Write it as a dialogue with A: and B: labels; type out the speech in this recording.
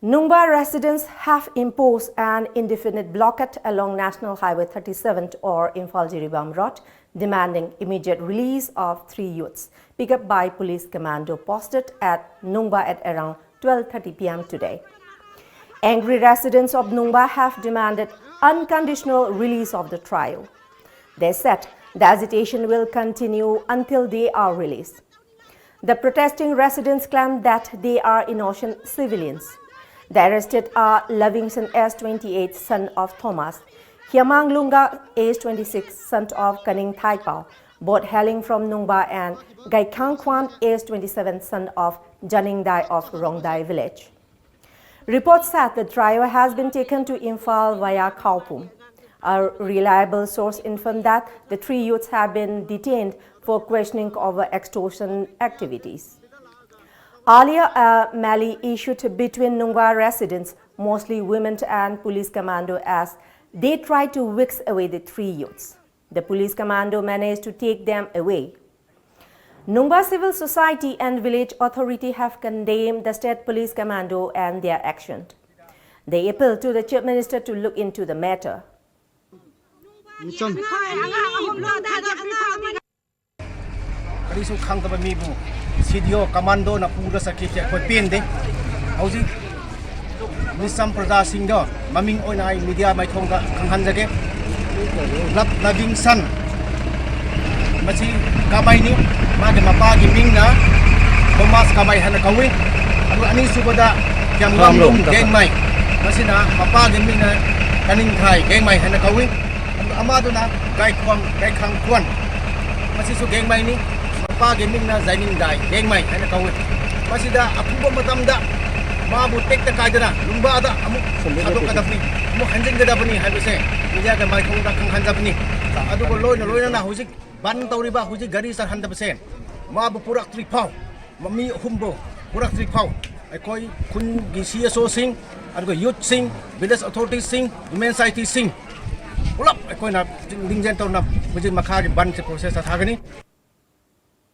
A: Nungba residents have imposed an indefinite blockade along National Highway 37 or Imphal-Jiribam road, demanding immediate release of 3 youths, picked up by police commando posted at Nungba at around 12:30 p.m. today. Angry residents of Nungba have demanded unconditional release of the trio. They said the agitation will continue until they are released. The protesting residents claim that they are innocent civilians. The arrested are Lovingson, age 28, son of Thomas, Hiamngamlunga, age 26, son of Kaningthaipou, both hailing from Nungba and Gaikhangkhuan, age 27, son of Janingdai of Rongdai village. Reports said the trio has been taken to Imphal via Khoupum. A reliable source informed that the 3 youths have been detained for questioning over extortion activities. Earlier, a melee issued between Nungba residents, mostly women, and police commando as they tried to whisk away the 3 youths. The police commando managed to take them away. Nungba civil society and village authority have condemned the state police commando and their action. They appeal to the chief minister to look into the matter.
B: Sidio commando na pura sakit ya koi pende hauji misam praja singdo maming oinai media mai thongga khanghan jage Lovingson machi kamai ni ma de mapa gi mingna Thomas kamai hana kawi adu ani subada Hiamngamlunga gengmai masina mapa gi mingna Kaningthaipou gengmai hana kawi adu amaduna Gaikhangkhuan masi su gengmai ni Gaming na Janingdai Gaikhangkhuan hana kawi masida akuba matamda mabu tekta kaidana lumba ada amu adok kadapni amu hanjing kadapni habise media ga mai thongda khanghan japni adu ko loina na hujik ban tawriba hujik gari sar handa persen mabu purak tri phau mami humbo purak tri phau aikoi kun gi CSO sing adu youth sing village authorities sing women society sing ulap aikoi na dingjen taw na hujik makha gi ban se process thagani